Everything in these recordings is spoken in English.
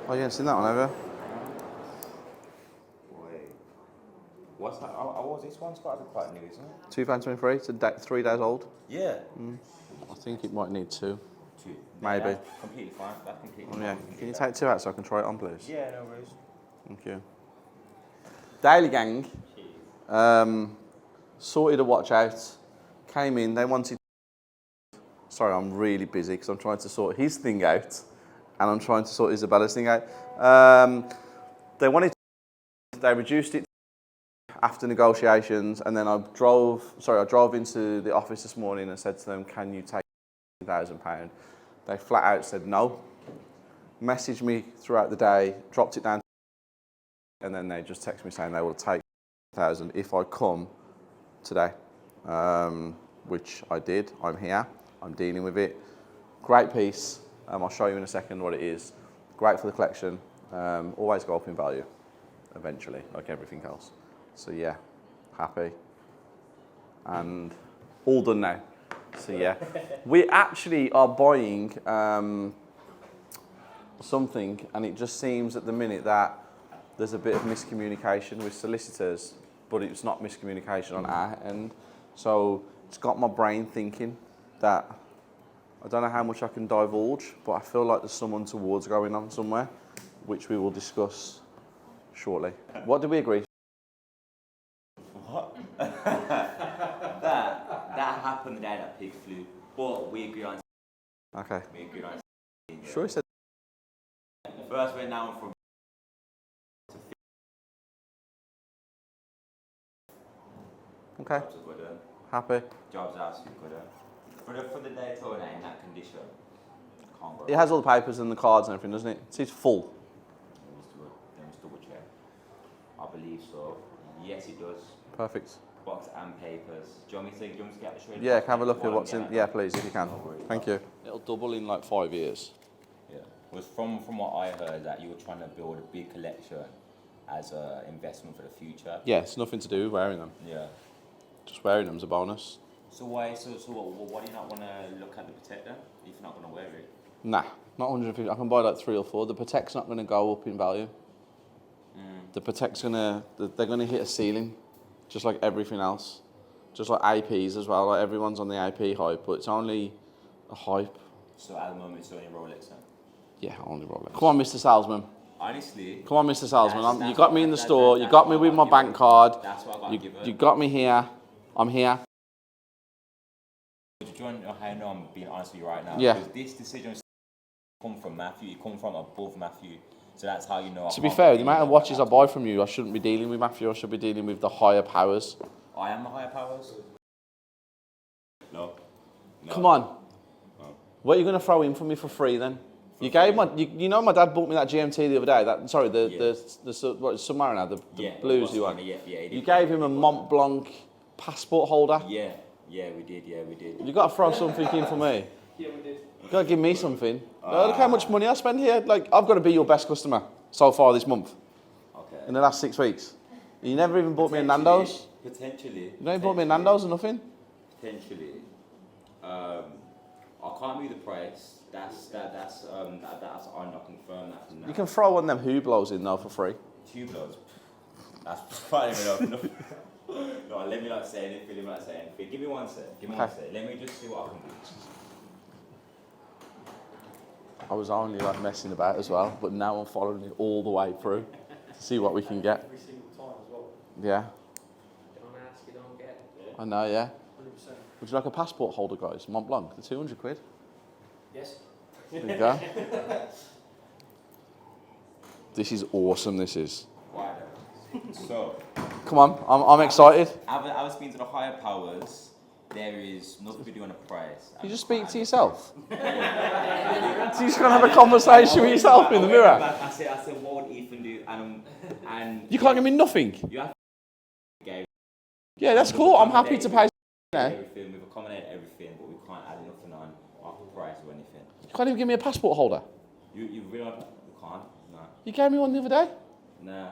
Oh, you haven't seen that one, have you? Wait. What's that? What was this one? It's got to be quite new, isn't it? 2023, it's 3 days old. Yeah. I think it might need 2. Two. Maybe. That's completely fine. That's completely Yeah. fine. Can you take 2 out so I can try it on, please? Yeah, no worries. Thank you. Daily Gang sorted a watch out, came in, they wanted... Sorry, I'm really busy because I'm trying to sort his thing out and I'm trying to sort Isabella's thing out. They reduced it after negotiations, and then I drove into the office this morning and said to them, can you take £1,000? They flat out said no. Messaged me throughout the day, dropped it down, and then they just texted me saying they will take £1,000 if I come today, which I did. I'm here, I'm dealing with it. Great piece. I'll show you in a second what it is. Great for the collection. Always go up in value, eventually, like everything else. So yeah, happy. And all done now. So yeah. We actually are buying something, and it just seems at the minute that there's a bit of miscommunication with solicitors, but it's not miscommunication on our end. So it's got my brain thinking that I don't know how much I can divulge, but I feel like there's some untowards going on somewhere, which we will discuss shortly. What did we agree? What? that happened the day that pig flew, but we agree on. Okay. We agree on. Sure, he said. First went down from. Okay. Jobs are good. Happy. Jobs are super good. For the Daytona in that condition, can't go. It has all the papers and the cards and everything, doesn't it? It's full. Let me just double check. I believe so. Yes, it does. Perfect. Box and papers. Do you want me to get the shred? Yeah, have a look at what's in. Yeah, please, if you can. No worries. Thank you. It'll double in like 5 years. Yeah. It was from what I heard that you were trying to build a big collection as an investment for the future. Yeah, it's nothing to do with wearing them. Yeah. Just wearing them's a bonus. So why? So why do you not want to look at the Protector if you're not going to wear it? Nah, not 150. I can buy like 3 or 4. The Protect's not going to go up in value. The Protect's they're going to hit a ceiling, just like everything else. Just like APs as well. Like everyone's on the AP hype, but it's only a hype. So at the moment, it's only Rolex. Then? Yeah, only Rolex. Come on, Mr. Salesman. Honestly. Come on, Mr. Salesman. You got me in the store. You got me with my bank card. That's what I got to give it. You got me here. I'm here. Do you know how I know I'm being honest with you right now? Yeah. Because this decision come from Matthew. It come from above Matthew. So that's how you know. To be fair, the amount of watches I buy from you, I shouldn't be dealing with Matthew. I should be dealing with the higher powers. I am the higher powers. No. Come on. No. What are you going to throw in for me for free then? You gave my, you know, my dad bought me that GMT the other day. The Submariner, the blues you want. Yeah, you gave him a Mont Blanc passport holder. Yeah, we did. You got to throw something in for me. Yeah, we did. You got to give me something. Look how much money I spend here. Like, I've got to be your best customer so far this month. Okay. In the last 6 weeks. You never even bought me a Nando's. Potentially. You never bought me a Nando's or nothing. Potentially. I can't move the price. That's I'm not confirmed that from now. You can throw one of them Hublots in though for free. Tubeless. That's fine enough. No, let me not say anything. Give me one sec. Let me just see what I can do. I was only like messing about as well, but now I'm following it all the way through to see what we can get. Every single time as well. Yeah. Don't ask, you don't get. Yeah. I know, yeah. 100%. Would you like a passport holder, guys? Mont Blanc, the 200 quid. Yes. There you go. This is awesome, this is. Right. So. Come on, I'm excited. I was speaking to the higher powers. There is nothing to do on the price. You just speak to yourself. So you're just gonna have a conversation with yourself in the mirror. I said, what would Ethan do? And You can't give me nothing. you have to Yeah, that's cool. I'm happy to pay. everything. We've accommodated everything, but we can't add nothing on after price or anything. You can't even give me a passport holder. You really can't? No. You gave me one the other day. Nah.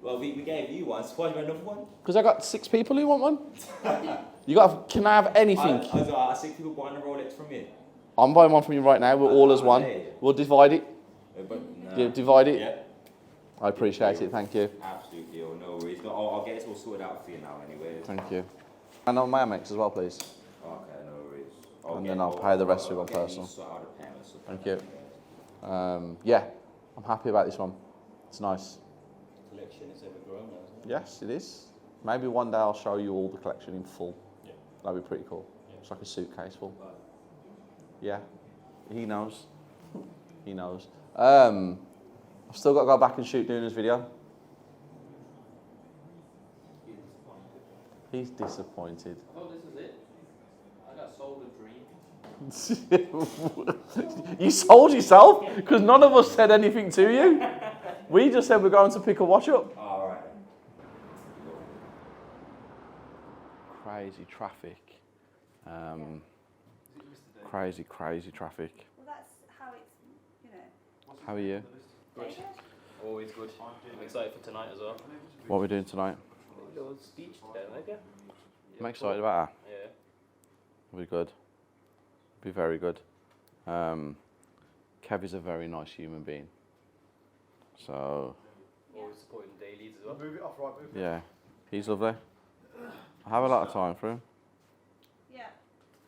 Well, we gave you one. Suppose you want another one? Because I got 6 people who want one. Can I have anything? I see people buying a Rolex from me. I'm buying one from you right now. We're all as one. We'll divide it. But Divide it? Yeah. I appreciate it, thank you. Absolute deal, no worries. No, I'll get it all sorted out for you now anyway. Thank you. And on my Amex as well, please. Okay, no worries. And then I'll pay the rest with my personal. Thank you. Yeah, I'm happy about this one. It's nice. Collection is ever growing now, isn't it? Yes, it is. Maybe one day I'll show you all the collection in full. Yeah. That'd be pretty cool. Yeah. It's like a suitcase full. Yeah, he knows. He knows. I've still got to go back and shoot doing this video. He's disappointed. Oh, this is it. I got sold a dream. You sold yourself because none of us said anything to you. We just said we're going to pick a watch up. All right. Crazy traffic. Crazy traffic. Well, that's how it's, you know. How are you? Good. Always good. I'm excited for tonight as well. What are we doing tonight? A little speech today, maybe? I'm excited about that. Yeah. It'll be good. Be very good. Kev is a very nice human being. So, Always supporting dailies as well. Move it off, right? Move it. yeah, he's lovely. I have a lot of time for him. Yeah.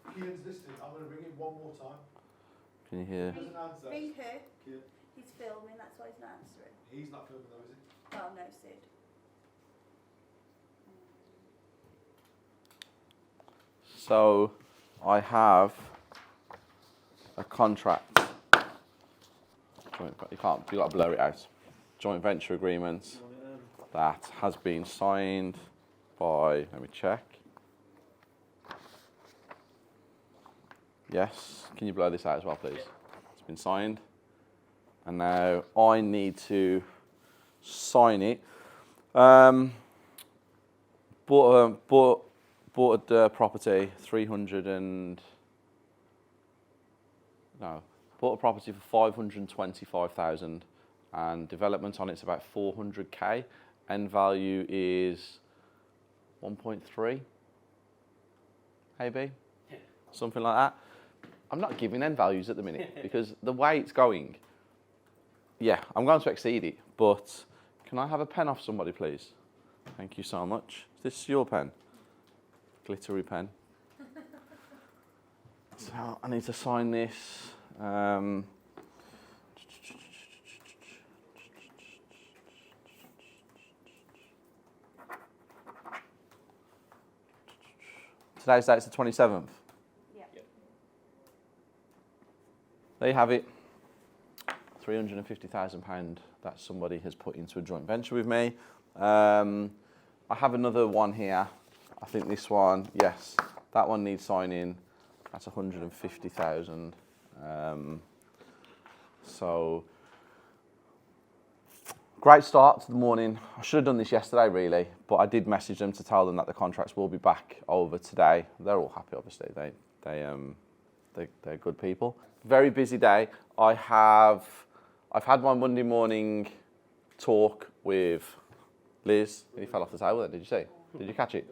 Kian's listening. I'm going to ring him one more time. Can you hear? He doesn't answer. Ring who? Kian. He's filming, that's why he's not answering. He's not filming though, is he? Well, no, Sid. So, I have a contract. You got to blur it out. Joint venture agreement that has been signed by, let me check. Yes, can you blur this out as well, please? It's been signed. And now I need to sign it. Bought a property, bought a property for 525,000 and development on it's about 400k. End value is 1.3, maybe, something like that. I'm not giving end values at the minute because the way it's going, yeah, I'm going to exceed it, but can I have a pen off somebody, please? Thank you so much. Is this your pen? Glittery pen. So I need to sign this. Today's date's the 27th. Yeah. There you have it. £350,000 that somebody has put into a joint venture with me. I have another one here. I think this one, yes, that one needs signing. That's 150,000. So, great start to the morning. I should have done this yesterday, really, but I did message them to tell them that the contracts will be back over today. They're all happy, obviously. They're good people. Very busy day. I've had my Monday morning talk with Liz. He fell off the table then, did you see? Did you catch it?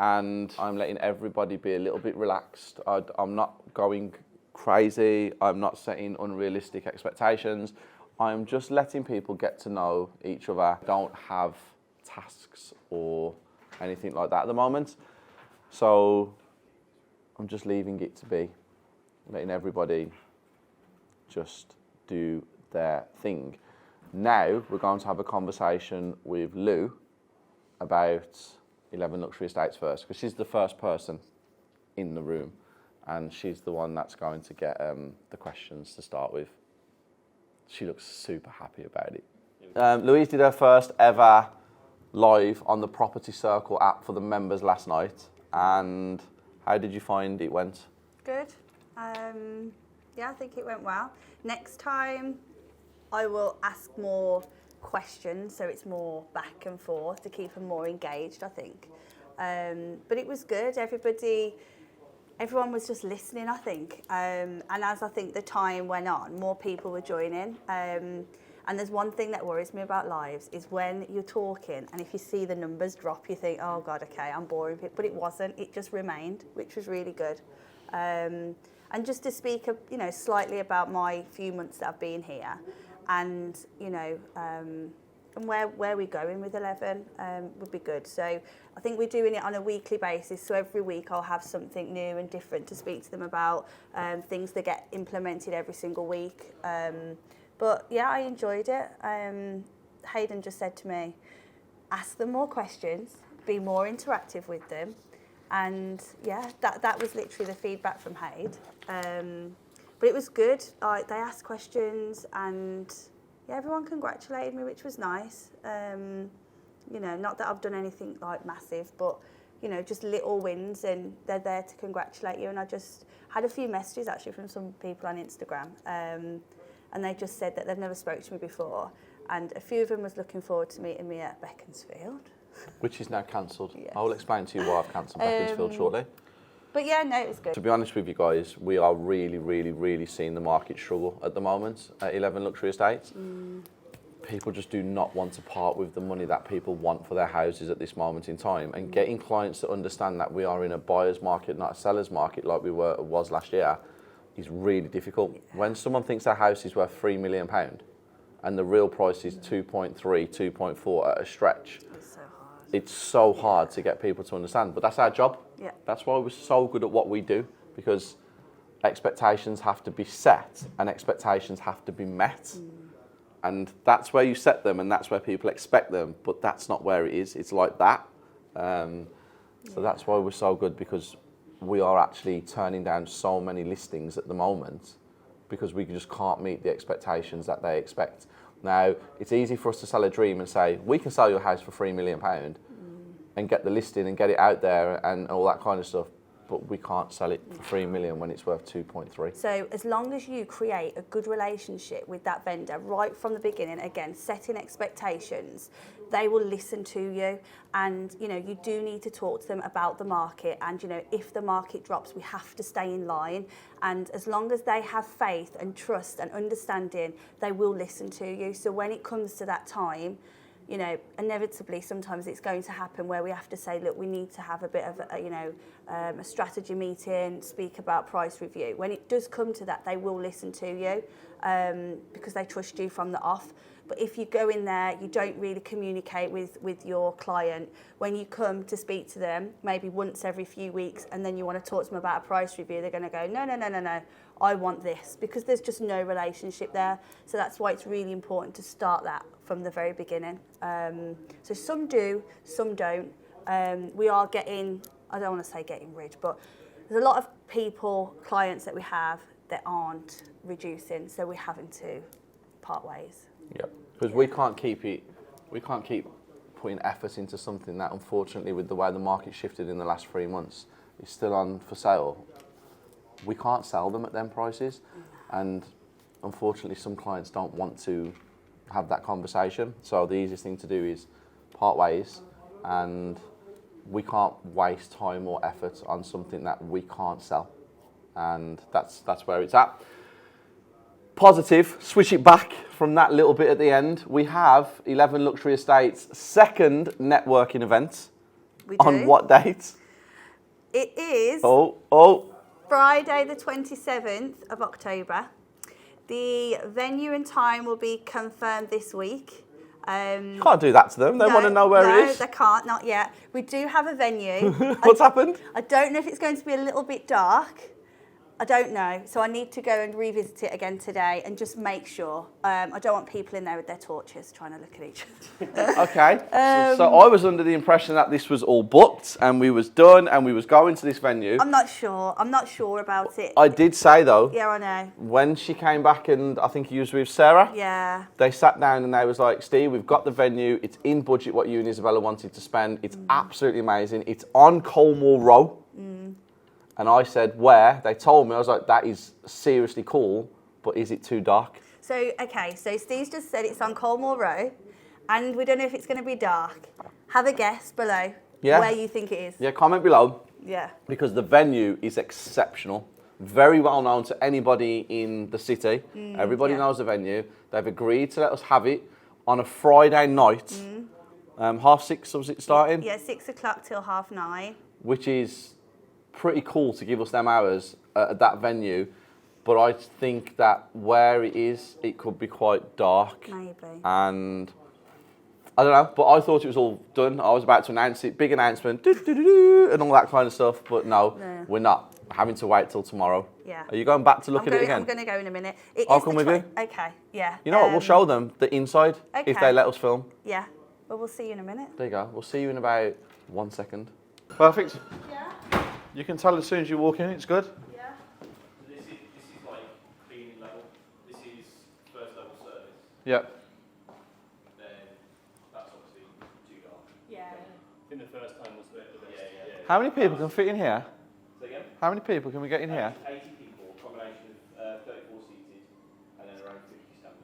And I'm letting everybody be a little bit relaxed. I'm not going crazy. I'm not setting unrealistic expectations. I'm just letting people get to know each other. I don't have tasks or anything like that at the moment. So I'm just leaving it to be, letting everybody just do their thing. Now we're going to have a conversation with Lou about 11 Luxury Estates first, because she's the first person in the room and she's the one that's going to get the questions to start with. She looks super happy about it. Louise did her first ever live on the Property Circle app for the members last night. And how did you find it went? Good. Yeah, I think it went well. Next time, I will ask more questions, so it's more back and forth to keep them more engaged, I think. But it was good. Everyone was just listening, I think. And as I think the time went on, more people were joining. And there's one thing that worries me about lives is when you're talking and if you see the numbers drop, you think, oh God, okay, I'm boring people. But it wasn't. It just remained, which was really good. And just to speak, slightly about my few months that I've been here, and and where we're going with 11 would be good. So I think we're doing it on a weekly basis. So every week I'll have something new and different to speak to them about, things that get implemented every single week. But yeah, I enjoyed it. Hayden just said to me, ask them more questions, be more interactive with them. And yeah, that was literally the feedback from Hayden. But it was good. They asked questions and yeah, everyone congratulated me, which was nice. Not that I've done anything like massive, but just little wins, and they're there to congratulate you. And I just had a few messages actually from some people on Instagram, and they just said that they've never spoke to me before, and a few of them was looking forward to meeting me at Beaconsfield. Which is now cancelled. Yes. I will explain to you why I've cancelled Beaconsfield shortly. But yeah, no, it was good. To be honest with you guys, we are really, really, really seeing the market struggle at the moment at 11 Luxury Estates. People just do not want to part with the money that people want for their houses at this moment in time. And getting clients to understand that we are in a buyer's market, not a seller's market like we was last year, is really difficult. Yeah. When someone thinks their house is worth £3 million and the real price is 2.3, 2.4 at a stretch, it's so hard to get people to understand, but that's our job. Yeah. That's why we're so good at what we do, because expectations have to be set and expectations have to be met. And that's where you set them and that's where people expect them, but that's not where it is. It's like that. So that's why we're so good, because we are actually turning down so many listings at the moment because we just can't meet the expectations that they expect. Now, it's easy for us to sell a dream and say, we can sell your house for £3 million and get the listing and get it out there and all that kind of stuff, but we can't sell it for £3 million when it's worth 2.3. So as long as you create a good relationship with that vendor right from the beginning, again, setting expectations, they will listen to you. And, you do need to talk to them about the market. And, if the market drops, we have to stay in line. And as long as they have faith and trust and understanding, they will listen to you. So when it comes to that time, inevitably sometimes it's going to happen where we have to say, look, we need to have a bit of a strategy meeting, speak about price review. When it does come to that, they will listen to you because they trust you from the off. But if you go in there, you don't really communicate with your client. When you come to speak to them, maybe once every few weeks, and then you want to talk to them about a price review, they're going to go, no, I want this, because there's just no relationship there. So that's why it's really important to start that from the very beginning. So some do, some don't. We are getting, I don't want to say getting rid, but there's a lot of clients that we have that aren't reducing, so we're having to part ways. Yeah, because we can't keep putting effort into something that, unfortunately, with the way the market shifted in the last 3 months, is still on for sale. We can't sell them at them prices, and unfortunately some clients don't want to have that conversation. So the easiest thing to do is part ways, and we can't waste time or effort on something that we can't sell, and that's where it's at. Positive, switch it back from that little bit at the end. We have 11 Luxury Estates' second networking event. We do. On what date? It is Friday the 27th of October. The venue and time will be confirmed this week. You can't do that to them. They want to know where it is. No, they can't, not yet. We do have a venue. What's happened? I don't know if it's going to be a little bit dark. I don't know. So I need to go and revisit it again today and just make sure. I don't want people in there with their torches trying to look at each other. Okay. So I was under the impression that this was all booked and we was done and we was going to this venue. I'm not sure. I'm not sure about it. I did say, though, yeah, I know. when she came back, and I think you was with Sarah, yeah, they sat down and they was like, Steve, we've got the venue. It's in budget what you and Isabella wanted to spend. It's absolutely amazing. It's on Colmore Row. And I said, where? They told me. I was like, that is seriously cool, but is it too dark? So, okay, so Steve's just said it's on Colmore Row, and we don't know if it's going to be dark. Have a guess below where you think it is. Yeah, comment below. Yeah. Because the venue is exceptional. Very well known to anybody in the city. Everybody knows the venue. They've agreed to let us have it on a Friday night. 6:30 was it starting? Yeah, 6 o'clock till 9:30. Which is pretty cool to give us them hours, at that venue, but I think that where it is, it could be quite dark. Maybe. And I don't know, but I thought it was all done. I was about to announce it, big announcement, and all that kind of stuff, but no, we're not. We're having to wait till tomorrow. Yeah. Are you going back to look at it again? I'm going to go in a minute. I'll come with you. Okay, yeah. You know what, we'll show them the inside if okay. they let us film. Yeah, well, we'll see you in a minute. There you go. We'll see you in about 1 second. Perfect. Yeah. You can tell as soon as you walk in, it's good. Yeah. This is like cleaning level. This is first level service. Yeah. Then that's obviously too dark. Yeah. I think the first time was the best. Yeah. How many people can fit in here? So again, How many people can we get in here? 80 people, combination of 34 seated, and then around 50 standing.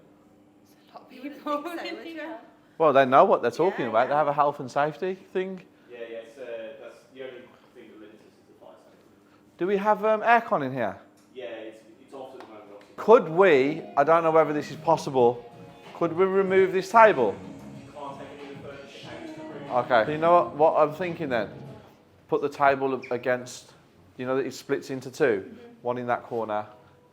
Well, they know what they're talking Yeah, about. yeah. They have a health and safety thing. Yeah, that's the only thing that limits us is the fire safety. Do we have aircon in here? Yeah, it's off at the moment, obviously. Could we, I don't know whether this is possible, could we remove this table? You can't take any of the furniture out of the room. Okay. You know what I'm thinking then? Put the table against, you know that it splits into two? One in that corner,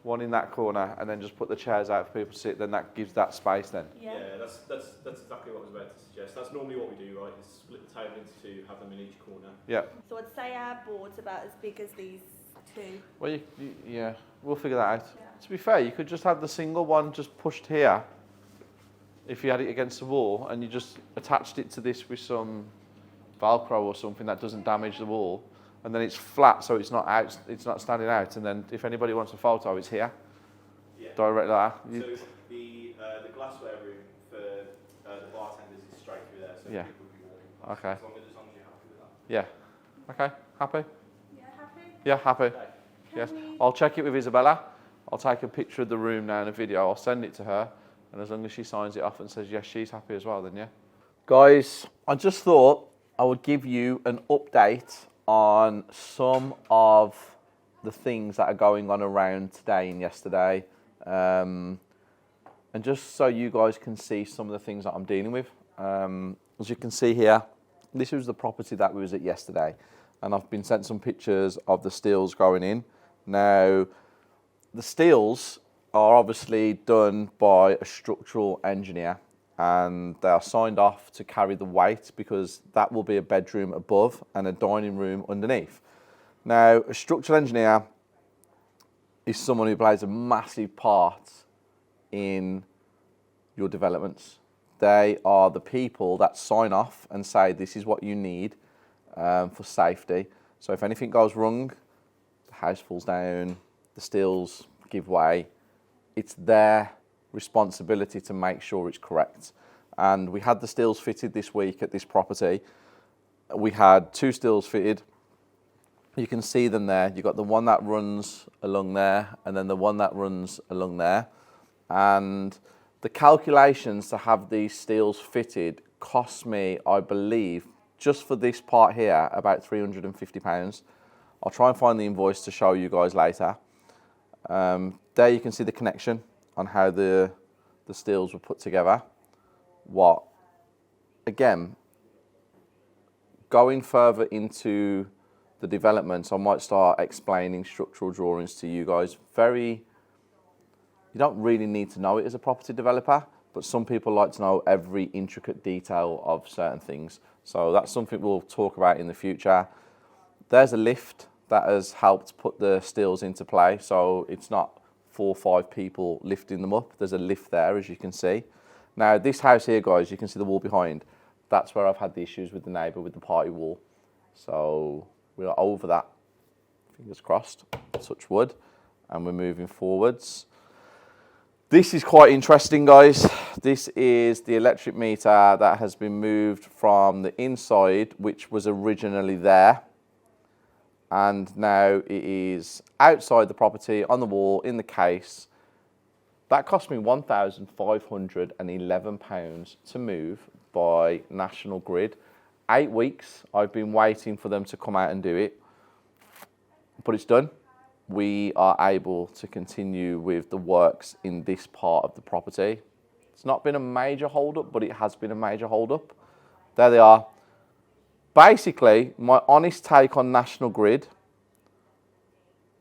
one in that corner, and then just put the chairs out for people to sit, then that gives that space then. Yeah, that's exactly what I was about to suggest. That's normally what we do, right? Is split the table into two, have them in each corner. Yeah. So I'd say our board's about as big as these two. Well, yeah, we'll figure that out. Yeah. To be fair, you could just have the single one just pushed here, if you had it against the wall, and you just attached it to this with some Velcro or something that doesn't damage the wall, and then it's flat, so it's not out, it's not standing out. And then if anybody wants a photo, it's here, Yeah. direct like that. So the glassware room for the bartenders is straight through there, so Yeah. people will be walking past. Okay. As long as you're happy with that. Yeah. Okay. Happy? Yeah, happy? Yeah, happy. Okay. Yes. I'll check it with Isabella. I'll take a picture of the room now and a video. I'll send it to her, and as long as she signs it off and says yes, she's happy as well, then yeah. Guys, I just thought I would give you an update on some of the things that are going on around today and yesterday, and just so you guys can see some of the things that I'm dealing with. As you can see here, this was the property that we was at yesterday, and I've been sent some pictures of the steels going in. Now, the steels are obviously done by a structural engineer, and they are signed off to carry the weight because that will be a bedroom above and a dining room underneath. Now, a structural engineer is someone who plays a massive part in your developments. They are the people that sign off and say this is what you need for safety. So if anything goes wrong, the house falls down, the steels give way, it's their responsibility to make sure it's correct. And we had the steels fitted this week at this property. We had 2 steels fitted. You can see them there. You've got the one that runs along there and then the one that runs along there. And the calculations to have these steels fitted cost me, I believe, just for this part here, about £350. I'll try and find the invoice to show you guys later. There you can see the connection on how the steels were put together. What, again, going further into the developments, I might start explaining structural drawings to you guys. You don't really need to know it as a property developer, but some people like to know every intricate detail of certain things. So that's something we'll talk about in the future. There's a lift that has helped put the steels into play, so it's not 4 or 5 people lifting them up. There's a lift there, as you can see. Now, this house here, guys, you can see the wall behind. That's where I've had the issues with the neighbour with the party wall. So we're over that, fingers crossed, touch wood, and we're moving forwards. This is quite interesting, guys. This is the electric meter that has been moved from the inside, which was originally there, and now it is outside the property, on the wall, in the case. That cost me £1,511 to move by National Grid. 8 weeks I've been waiting for them to come out and do it, but it's done. We are able to continue with the works in this part of the property. It's not been a major hold-up, but it has been a major hold-up. There they are. Basically, my honest take on National Grid,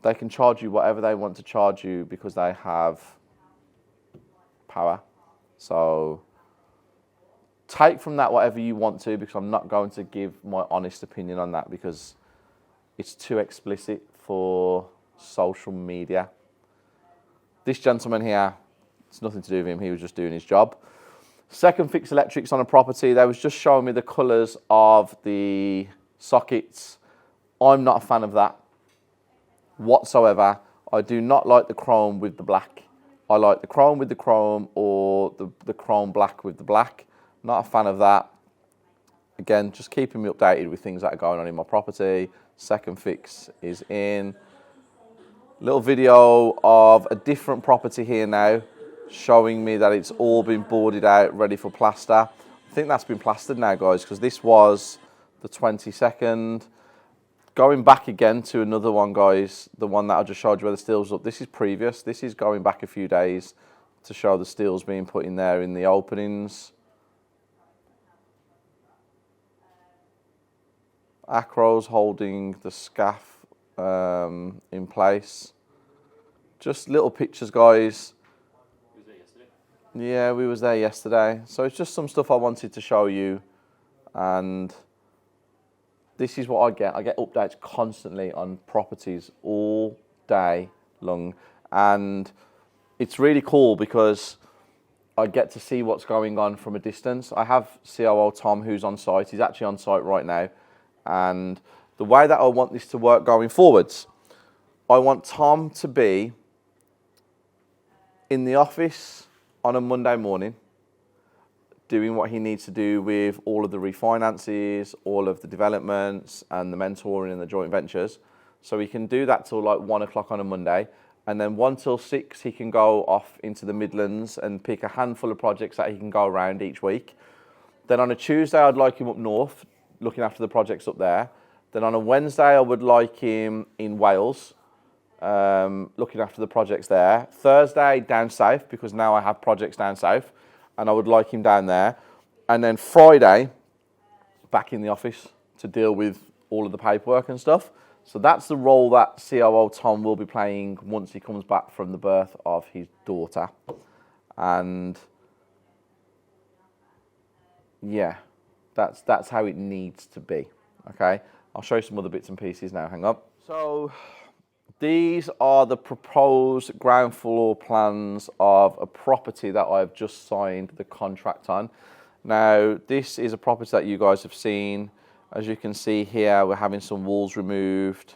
They can charge you whatever they want to charge you because they have power. So take from that whatever you want to, because I'm not going to give my honest opinion on that because it's too explicit for social media. This gentleman here, it's nothing to do with him, he was just doing his job. Second fix electrics on a property, they was just showing me the colours of the sockets. I'm not a fan of that whatsoever. I do not like the chrome with the black. I like the chrome with the chrome or the chrome black with the black. Not a fan of that. Again, just keeping me updated with things that are going on in my property. Second fix is in. Little video of a different property here now, showing me that it's all been boarded out, ready for plaster. I think that's been plastered now, guys, because this was the 22nd. Going back again to another one, guys, the one that I just showed you where the steel's up. This is previous. This is going back a few days to show the steel's being put in there in the openings. Acro's holding the scaff in place. Just little pictures, guys. Was there yesterday? Yeah, we was there yesterday. So it's just some stuff I wanted to show you, and this is what I get. I get updates constantly on properties all day long, and it's really cool because I get to see what's going on from a distance. I have COO Tom who's on site. He's actually on site right now, and the way that I want this to work going forwards, I want Tom to be in the office on a Monday morning, doing what he needs to do with all of the refinances, all of the developments and the mentoring and the joint ventures. So he can do that till like 1 o'clock on a Monday. And then 1 till 6, he can go off into the Midlands and pick a handful of projects that he can go around each week. Then on a Tuesday, I'd like him up north, looking after the projects up there. Then on a Wednesday, I would like him in Wales, looking after the projects there. Thursday, down south, because now I have projects down south, and I would like him down there. And then Friday, back in the office to deal with all of the paperwork and stuff. So that's the role that COO Tom will be playing once he comes back from the birth of his daughter. And yeah, that's how it needs to be, okay? I'll show you some other bits and pieces now, hang up. So these are the proposed ground floor plans of a property that I've just signed the contract on. Now, this is a property that you guys have seen. As you can see here, we're having some walls removed.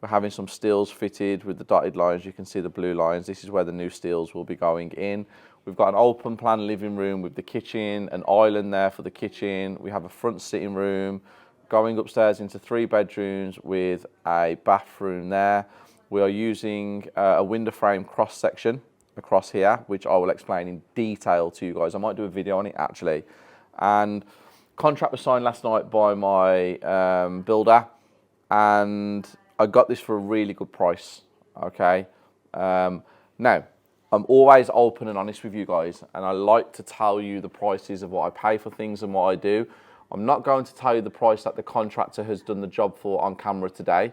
We're having some steels fitted with the dotted lines. You can see the blue lines. This is where the new steels will be going in. We've got an open plan living room with the kitchen, an island there for the kitchen. We have a front sitting room, going upstairs into 3 bedrooms with a bathroom there. We are using a window frame cross section across here, which I will explain in detail to you guys. I might do a video on it actually. And contract was signed last night by my builder, and I got this for a really good price, okay? Now, I'm always open and honest with you guys, and I like to tell you the prices of what I pay for things and what I do. I'm not going to tell you the price that the contractor has done the job for on camera today,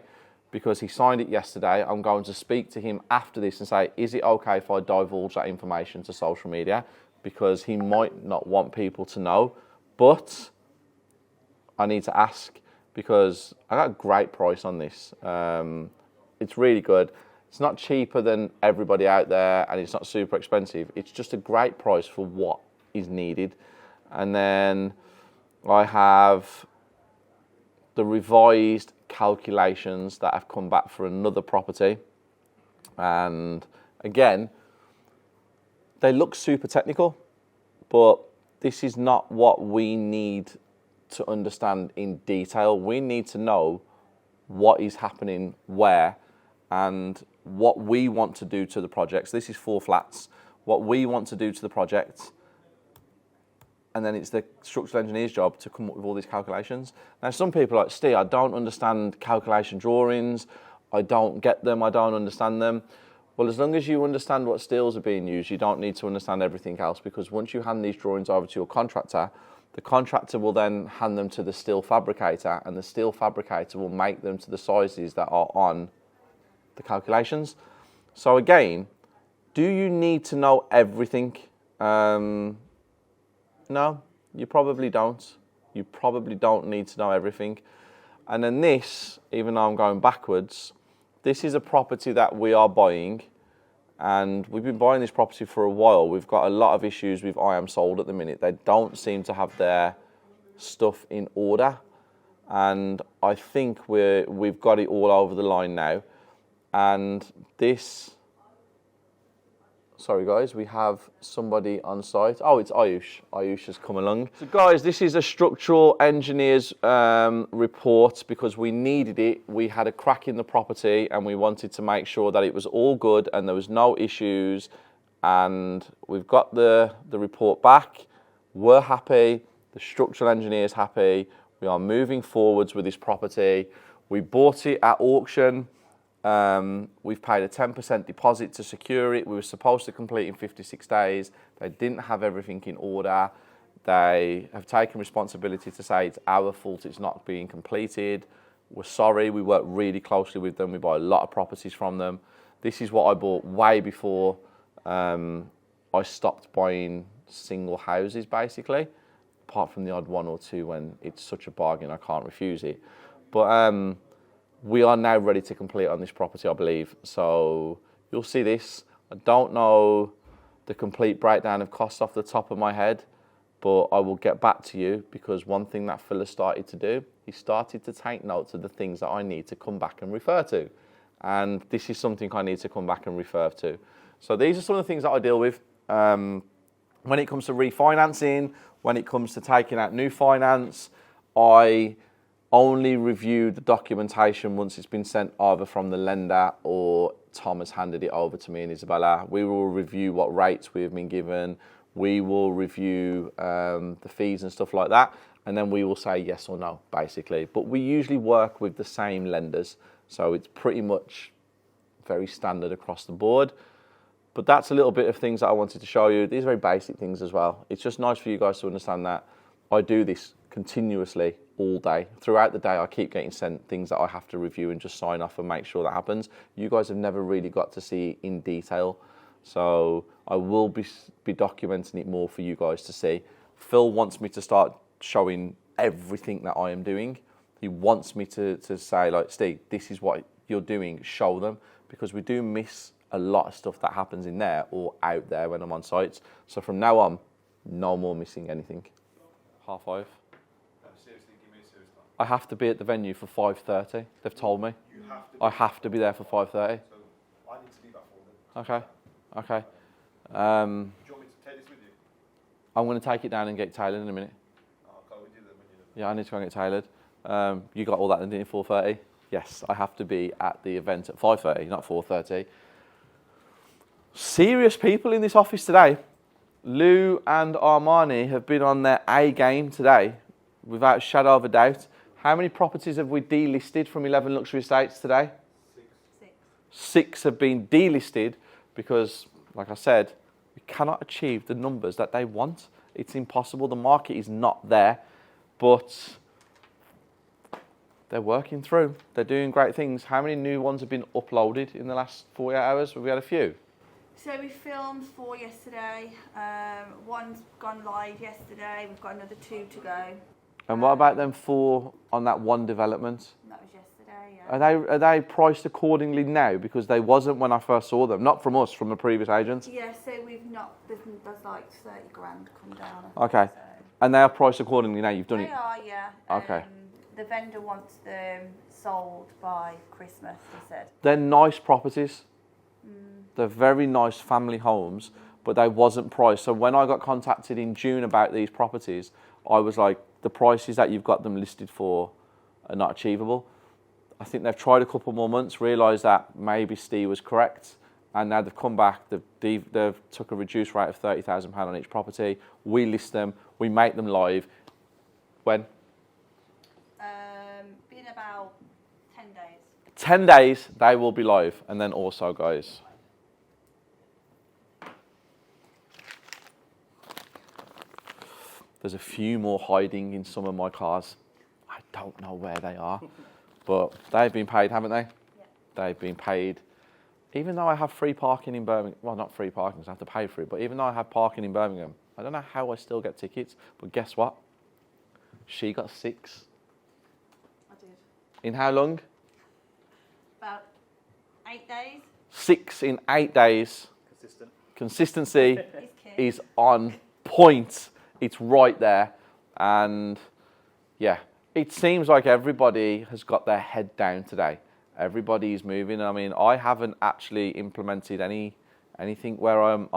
because he signed it yesterday. I'm going to speak to him after this and say, is it okay if I divulge that information to social media? Because he might not want people to know, but I need to ask because I got a great price on this. It's really good. It's not cheaper than everybody out there, and it's not super expensive. It's just a great price for what is needed. And then I have the revised calculations that have come back for another property, and again, they look super technical, but this is not what we need to understand in detail. We need to know what is happening where and what we want to do to the projects. This is 4 flats, what we want to do to the project, and then it's the structural engineer's job to come up with all these calculations. Now, some people are like, Steve, I don't understand calculation drawings. I don't get them. I don't understand them. Well, as long as you understand what steels are being used, you don't need to understand everything else, because once you hand these drawings over to your contractor, the contractor will then hand them to the steel fabricator, and the steel fabricator will make them to the sizes that are on the calculations. So again, do you need to know everything? No, you probably don't. You probably don't need to know everything. And then this, even though I'm going backwards, this is a property that we are buying, and we've been buying this property for a while. We've got a lot of issues with I Am Sold at the minute. They don't seem to have their stuff in order, and I think we've got it all over the line now. And this, sorry guys, we have somebody on site. Oh, it's Ayush. Ayush has come along. So guys, this is a structural engineer's report because we needed it. We had a crack in the property and we wanted to make sure that it was all good and there was no issues. And we've got the report back. We're happy. The structural engineer's happy. We are moving forwards with this property. We bought it at auction. We've paid a 10% deposit to secure it. We were supposed to complete in 56 days. They didn't have everything in order. They have taken responsibility to say it's our fault it's not being completed. We're sorry. We work really closely with them. We buy a lot of properties from them. This is what I bought way before I stopped buying single houses, basically, apart from the odd one or two when it's such a bargain I can't refuse it. But we are now ready to complete on this property, I believe. So you'll see this. I don't know the complete breakdown of costs off the top of my head, but I will get back to you because one thing that Phil has started to do, he started to take notes of the things that I need to come back and refer to. And this is something I need to come back and refer to. So these are some of the things that I deal with. When it comes to refinancing, when it comes to taking out new finance, I only review the documentation once it's been sent either from the lender or Tom has handed it over to me and Isabella. We will review what rates we've been given. We will review the fees and stuff like that. And then we will say yes or no, basically. But we usually work with the same lenders. So it's pretty much very standard across the board. But that's a little bit of things that I wanted to show you. These are very basic things as well. It's just nice for you guys to understand that I do this continuously all day. Throughout the day, I keep getting sent things that I have to review and just sign off and make sure that happens. You guys have never really got to see in detail. So I will be documenting it more for you guys to see. Phil wants me to start showing everything that I am doing. He wants me to say, like, Steve, this is what you're doing, show them, because we do miss a lot of stuff that happens in there or out there when I'm on sites. So from now on, no more missing anything. 5:30. No, seriously, give me a serious time. I have to be at the venue for 5:30. They've told me. You have to. I have to be there for 5:30. So I need to leave that for them. Okay. Do you want me to take this with you? I'm going to take it down and get tailored in a minute. I'll go with you then when you're done. Yeah, I need to go and get tailored. You got all that then, didn't you? 4:30? Yes, I have to be at the event at 5:30, not 4:30. Serious people in this office today. Lou and Armani have been on their A game today, without a shadow of a doubt. How many properties have we delisted from 11 luxury estates today? 6. 6 have been delisted because, like I said, we cannot achieve the numbers that they want. It's impossible. The market is not there, but they're working through. They're doing great things. How many new ones have been uploaded in the last 48 hours? Have we had a few? So we filmed 4 yesterday. One's gone live yesterday. We've got another 2 to go. And what about them 4 on that one development? That was yesterday, yeah. Are they priced accordingly now? Because they wasn't when I first saw them. Not from us, from the previous agent. Yeah, so we've not, there's like 30 grand come down. Okay. So. And they are priced accordingly now. You've done They it. are, yeah. Okay. The vendor wants them sold by Christmas, he said. They're nice properties. They're very nice family homes, but they wasn't priced. So when I got contacted in June about these properties, I was like, the prices that you've got them listed for are not achievable. I think they've tried a couple more months, realised that maybe Steve was correct, and now they've come back, they've took a reduced rate of £30,000 on each property. We list them, we make them live. When? Been about 10 days. 10 days, they will be live. And then also, guys, there's a few more hiding in some of my cars. I don't know where they are, but they've been paid, haven't they? Yeah. they've been paid. Even though I have free parking in Birmingham, well, not free parking, because I have to pay for it, but even though I have parking in Birmingham, I don't know how I still get tickets, but guess what? She got 6. I did. In how long? About 8 days. 6 in 8 days. Consistent. Consistency He's key. is on point. It's right there. And yeah, it seems like everybody has got their head down today. Everybody's moving. I mean, I haven't actually implemented anything where I'm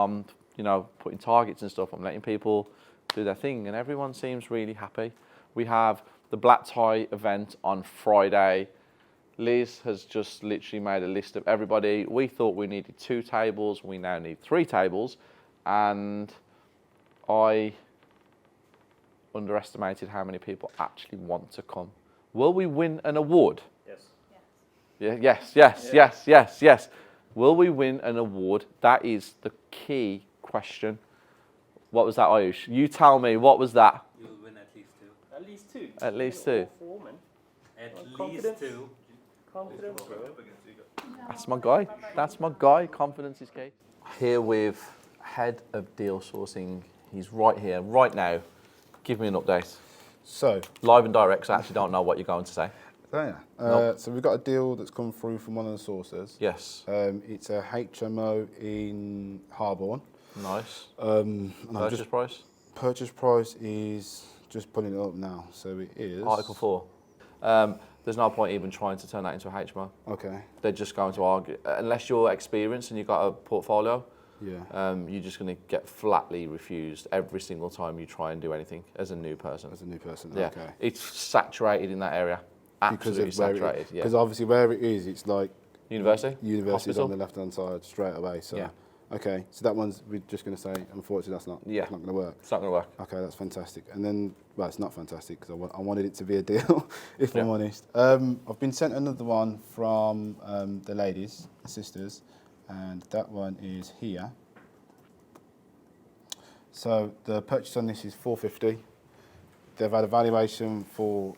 putting targets and stuff. I'm letting people do their thing, and everyone seems really happy. We have the black tie event on Friday. Liz has just literally made a list of everybody. We thought we needed 2 tables. We now need 3 tables, and I underestimated how many people actually want to come. Will we win an award? Yes. Yeah, yes. Will we win an award? That is the key question. What was that, Ayush? You tell me, what was that? You'll win at least 2. At least 2. At least Win 2. all 4, man. At least Confidence. 2. Confidence, bro. That's my guy. That's my guy. Confidence is key. Here with head of deal sourcing. He's right here, right now. Give me an update. So, Live and direct, so I actually don't know what you're going to say. so we've got a deal that's come through from one of the sources. Yes. It's a HMO in Harborne. Nice. And Purchase price? Purchase price is just pulling it up now, so it is Article 4. There's no point even trying to turn that into a HMO. Okay. They're just going to argue. Unless you're experienced and you've got a portfolio, Yeah. you're just going to get flatly refused every single time you try and do anything as a new person. As a new person. Yeah. Okay. It's saturated in that area. Absolutely saturated, yeah. Because obviously where it is, it's like University's on the left-hand side straight away. So, Yeah. Okay. So that one's, we're just going to say, unfortunately, that's not going to work. It's not going to work. Okay, that's fantastic. And then, well, it's not fantastic because I wanted it to be a deal, if I'm Yeah. honest. I've been sent another one from the ladies, the sisters, and that one is here. So the purchase on this is $450. They've had a valuation for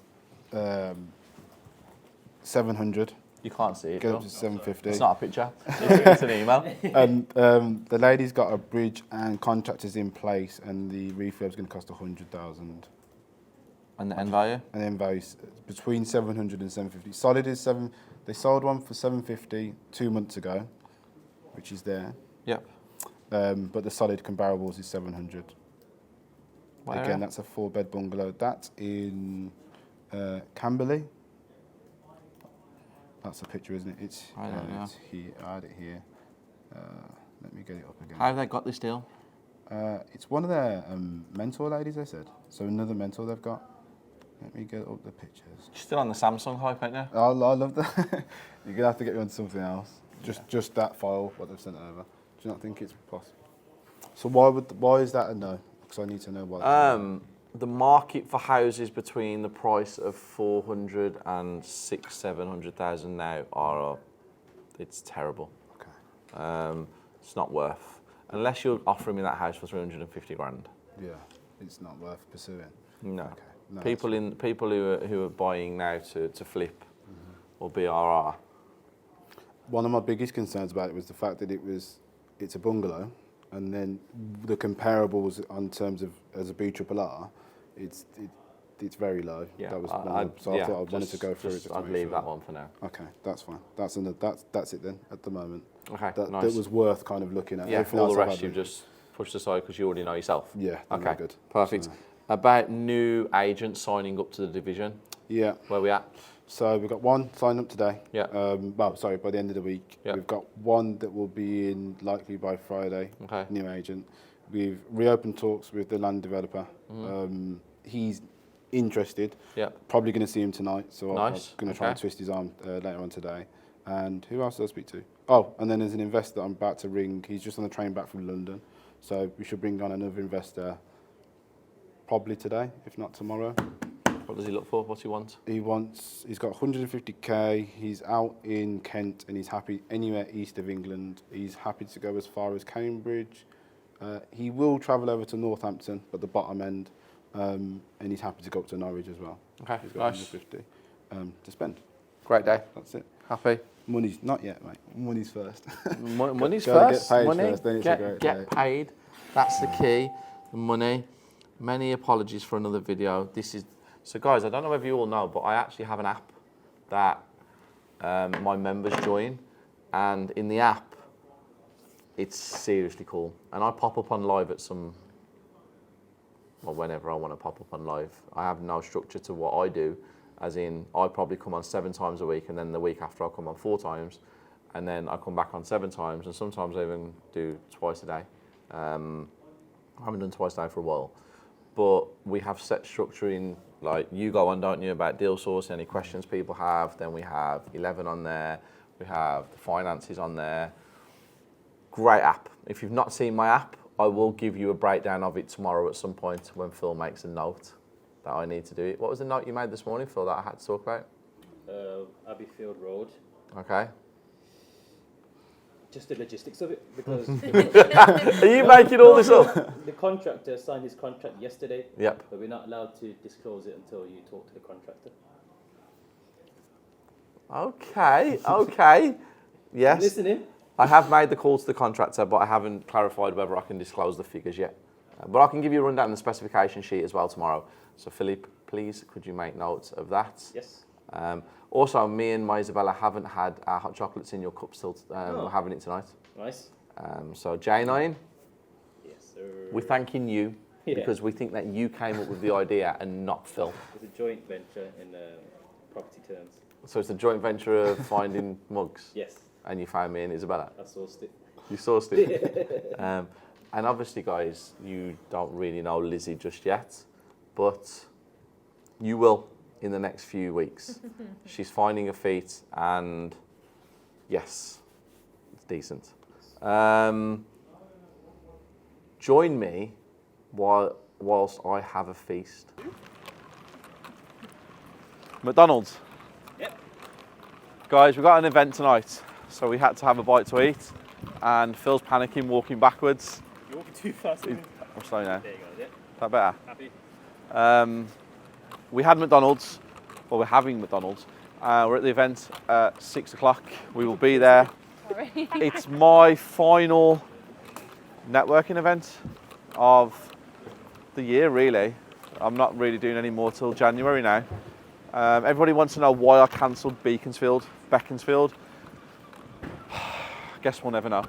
$700. You can't see it. Get though. up to $750. It's not a picture. It's an email. And the lady's got a bridge and contractors in place, and the refurb's going to cost $100,000. And the end value? And then values between 700 and 750. Solid is 7. They sold one for 750 2 months ago, which is there. Yep. But the solid comparables is 700. Where? Again, that's a 4-bed bungalow. That's in Camberley. That's a picture, isn't it? It's I don't know. It's here. I had it here. Let me get it up again. How have they got this deal? It's one of their mentor ladies, they said. So another mentor they've got. Let me get up the pictures. You're still on the Samsung hype, ain't you? I love that. You're going to have to get me on something else. Just that file, what they've sent over. Do you not think it's possible? So why is that a no? Because I need to know why. The market for houses between the price of 400 and 700,000 now it's terrible. Okay. It's not worth, unless you're offering me that house for 350 grand. Yeah, it's not worth pursuing. No. Okay. No, people who are buying now to flip or BRR. One of my biggest concerns about it was the fact that it's a bungalow, and then the comparables on terms of as a BRRR, it's very low. Yeah, That was I thought I wanted to go through it. Just to I'd make leave sure. that one for now. Okay, that's fine. That's it then at the moment. Okay, That nice. was worth kind of looking at. Yeah, Everything all else the I've rest had you just pushed aside because you already know yourself. Yeah, they're okay, good. Perfect. So- About new agents signing up to the division, Yeah. where we at? So we've got one signed up today. Yeah. By the end of the week. Yeah. We've got one that will be in likely by Friday. Okay. New agent. We've reopened talks with the land developer. He's interested. Yeah. Probably going to see him tonight. So I'm Nice. going to try and Okay. twist his arm later on today. And who else did I speak to? Oh, and then there's an investor I'm about to ring. He's just on the train back from London. So we should bring on another investor probably today, if not tomorrow. What does he look for? What he wants? He's got 150k, he's out in Kent, and he's happy anywhere east of England. He's happy to go as far as Cambridge. He will travel over to Northampton, but the bottom end, and he's happy to go up to Norwich as well. Okay, He's got nice. 150 to spend. Great day. That's it. Happy. Money's not yet, mate. Money's first. Money's Gotta first. Get paid Money. first, then it's a great day. Get paid. That's the key. The money. Many apologies for another video. So guys, I don't know if you all know, but I actually have an app that my members join, and in the app, it's seriously cool. And I pop up on live at whenever I want to pop up on live. I have no structure to what I do, as in I probably come on 7 times a week, and then the week after I come on 4 times, and then I come back on 7 times, and sometimes I even do twice a day. I haven't done twice a day for a while, but we have set structure in, like you go on, don't you, about deal source, any questions people have, then we have 11 on there, we have the finances on there. Great app. If you've not seen my app, I will give you a breakdown of it tomorrow at some point when Phil makes a note that I need to do it. What was the note you made this morning, Phil, that I had to talk about? Abbeyfield Road. Okay. Just the logistics of it, because Are you making all this up? the contractor signed his contract yesterday. Yep. But we're not allowed to disclose it until you talk to the contractor. Okay. Yes. Listening. I have made the call to the contractor, but I haven't clarified whether I can disclose the figures yet. But I can give you a rundown on the specification sheet as well tomorrow. So Philippe, please, could you make notes of that? Yes. Also, me and my Isabella haven't had our hot chocolates in your cups till we're having it tonight. Nice. So J9, Yes, sir. we're thanking you because we think that you came up with the idea and not Phil. It's a joint venture in property terms. So it's a joint venture of finding mugs. Yes. And you found me and Isabella. I sourced it. You sourced it. And obviously, guys, you don't really know Lizzie just yet, but you will in the next few weeks. She's finding her feet, and yes, it's decent. Join me whilst I have a feast. McDonald's. Yep. Guys, we've got an event tonight, so we had to have a bite to eat, and Phil's panicking, walking backwards. You're walking too fast. I'm slowing down. There you go, yeah. That better? Happy. We had McDonald's, well, we're having McDonald's. We're at the event at 6 o'clock. We will be there. Sorry. It's my final networking event of the year, really. I'm not really doing any more till January now. Everybody wants to know why I cancelled Beaconsfield. I guess we'll never know.